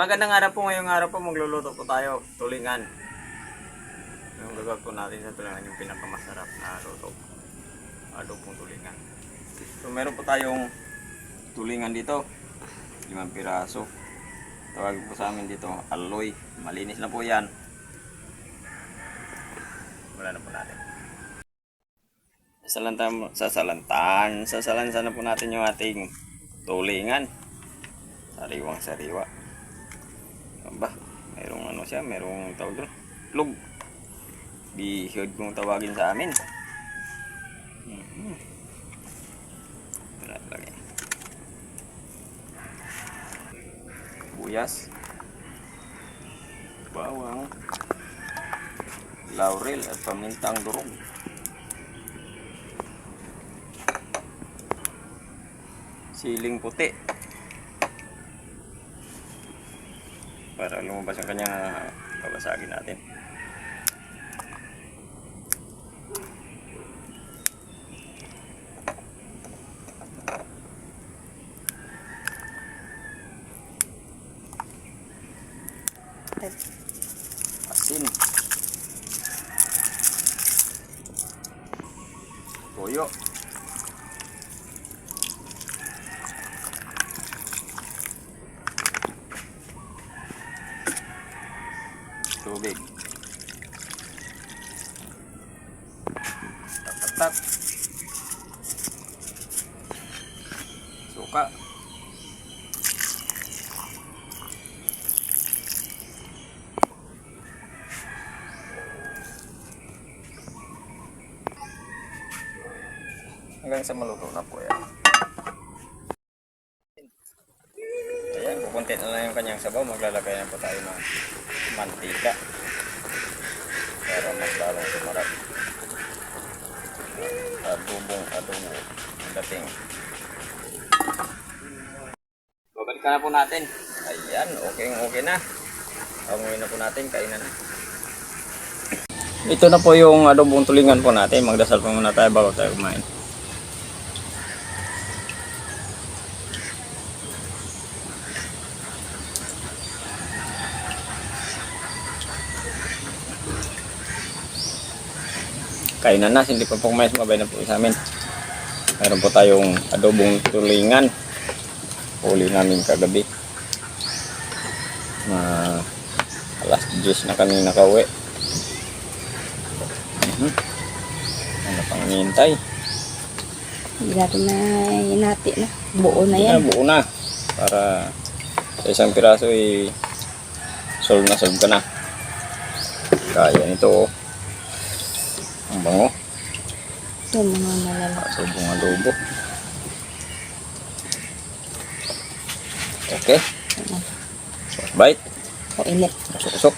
Magandang araw po, ngayong araw po magluluto po tayo, tulingan. Yung gagawin po natin sa tulingan yung pinakamasarap na luto. Adobong tulingan. So meron po tayong tulingan dito, 5 piraso. Tawag po sa amin dito, aloy. Malinis na po yan. Wala na po natin. Sasalansan na po natin yung ating tulingan. Sariwang sariwa. Ba, merong ano siya, merong tawag doon, lug. Bihod kung tawagin sa amin. Wala lagi. Buyas, bawang, laurel at pamintang durog. Siling puti para lumabas ang kanyang babasagin natin. Asin, toyo, tubig, tatak, suka, hanggang sa maluto na po yan. Ayan, kukunti na lang yung kanyang sabaw. Maglalagay na po tayo ng mantika para mas lalong sumarap. Adobo ang dating. Babalikan na po natin. Ayan, okay na. Amuin na po natin, kainan na. Ito na po yung adobong tulingan po natin. Magdasal po muna tayo bago tayo kumain. Kainan na, hindi pa po kumain, sumabay na po sa amin. Meron po tayong adobong tulingan. Huli namin kagabi. Alas 10 na kami nakauwi. Ano pang hinihintay? Hindi natin na hinati na. Buo na yan. Buo na. Para sa isang piraso solve ka na. Kaya nito. Ang bango. Yung mga malala. Adobong adobo. Okay. Bite. Kainit. Usok-usok.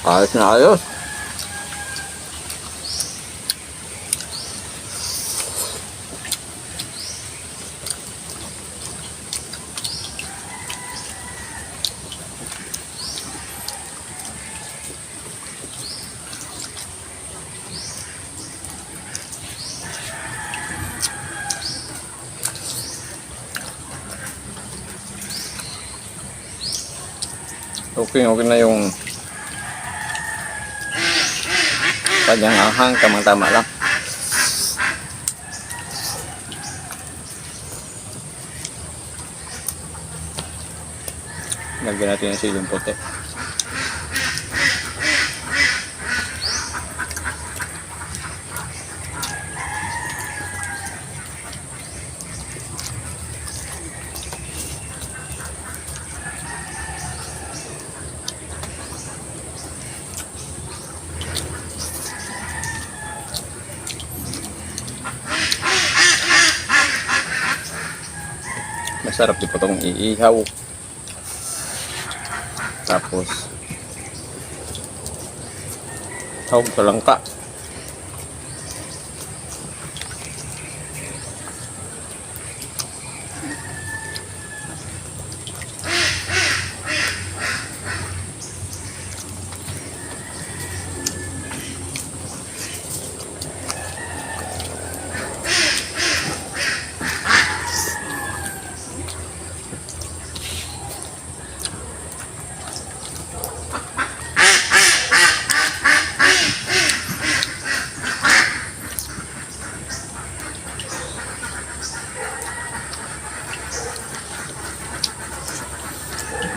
Ayos na ayos. Okay na yung kanyang ahang, tamang-tama lang. Lagyan natin yung siling puti. Masarap din po itong iihaw. Tapos tawag sa langka.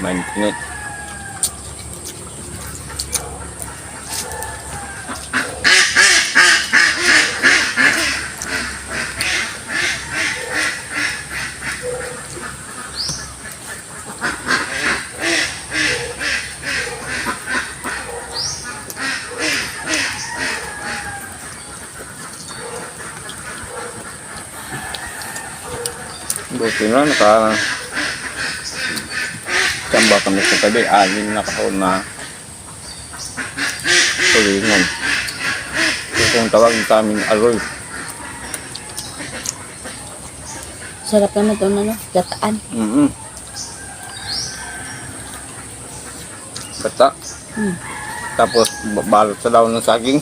Mainit. Buti na tsamba kami sa tabi, 6 na kahon na tulingan. Ito kung tawagin sa amin aroy. Sarap naman ito, ano, gataan. Bata. Hmm. Tapos balot sa daon ng saging.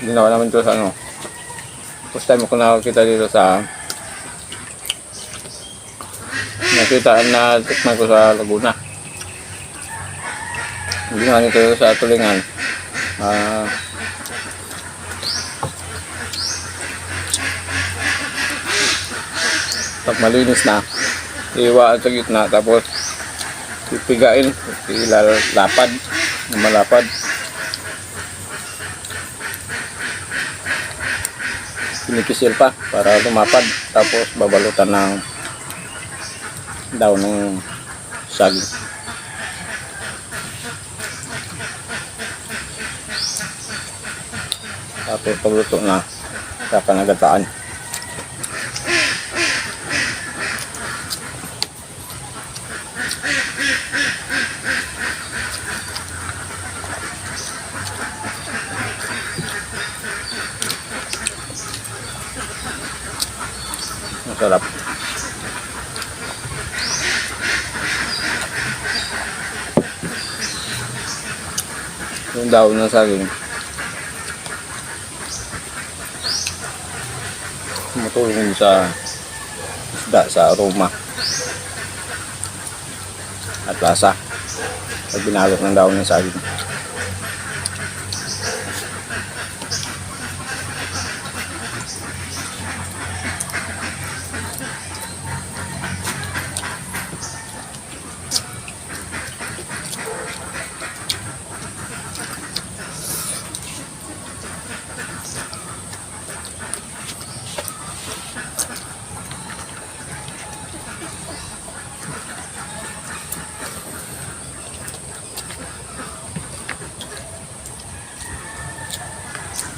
Ginawa namin ito sa ano. First time ko nakakita dito sa tikman ko sa Laguna. Ginawa nito sa tulingan. Pag malinis na, iwaan sa gitna, tapos pipigain, ilalapad, malapad. Pinikisil pa para lumapad, tapos babalutan ng daw ng saging. Tapos pagluto na, saka nagataan. Masarap. Yung daon ng saging tumutulong sa isda, sa aroma at lasa pag binalot ng daon ng saging.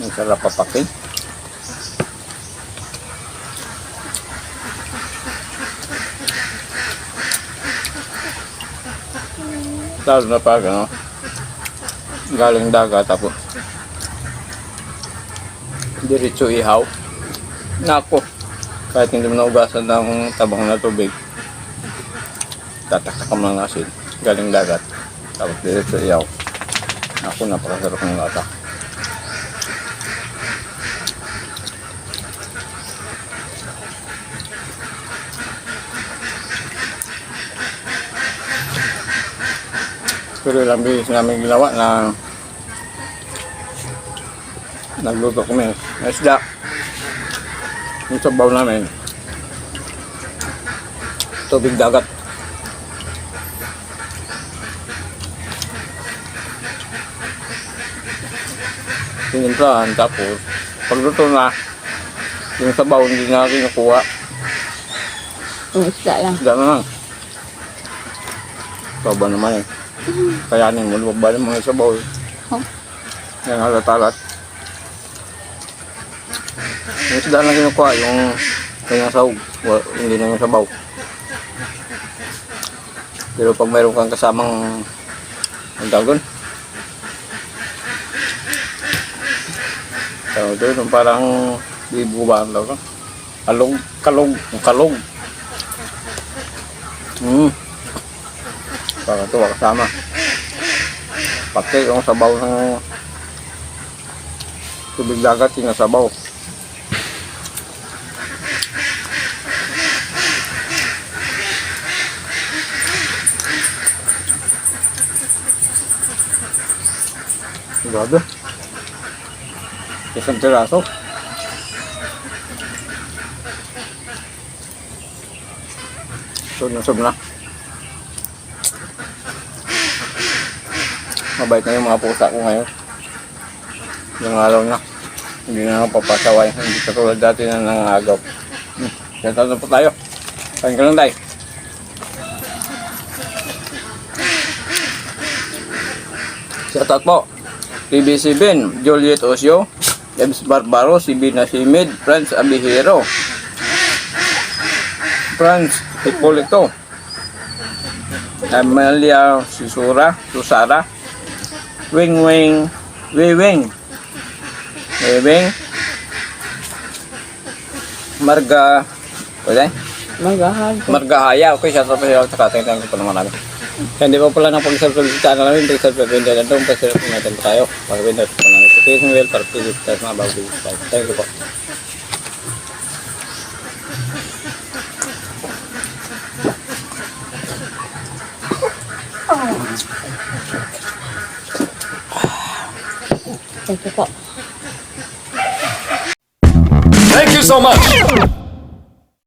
Ang sarap papakin. Lalo na pag ano, galing dagat tapos diretso ihaw. Nako, kahit hindi mo naugasan ng tabang na tubig, tataktak ka ng asin. Galing dagat tapos diretso ihaw. Nako, napakasarap ng lata. Pero ilang beses namin ginawa na nagluto kami ng isda. Yung sabaw namin, tubig dagat. Tinimplahan, tapos pagluto na, yung sabaw hindi na kinukuha. Yung isda lang. Isda na lang. Baba naman eh. Kayanin mo, lumabas yung mga sabaw. Yan, halat-halat. Yung isda lang kinukuha, yung kanyang sahog, hindi na yung sabaw. Pero pag mayroon kang kasamang ang dagon, ito yung parang bibo ba ang dagon? Kalog. Pakatuwa kasama. Pati yung sabaw ng tubig dagat, yung sabaw. Grabe. Isang tiraso. Busog na. Mabait na yung mga pusa ko ngayon. Yung araw na. Hindi na ako papasaway. Hindi katulad dati na nangagaw. Kaya na po tayo. Kain ka lang tayo. Shoutout po. TBC Ben, Juliet Osio, James Barbaro, si Bina Simid, Franz Abihero, Franz Hipolito, Amelia Susura, Wing, Marga, wala Magahal. Margahaya. Okay, shoutout po siya. Takatingin ko po naman namin. Kaya hindi pa pala ng pag-subscribe sa channel namin. Please subscribe din dyan. Doon pa sila po natin tayo. Pag-window po namin. Notification bell para please tayo mga bago video tayo. Thank you po. Thank you po. Thank you so much.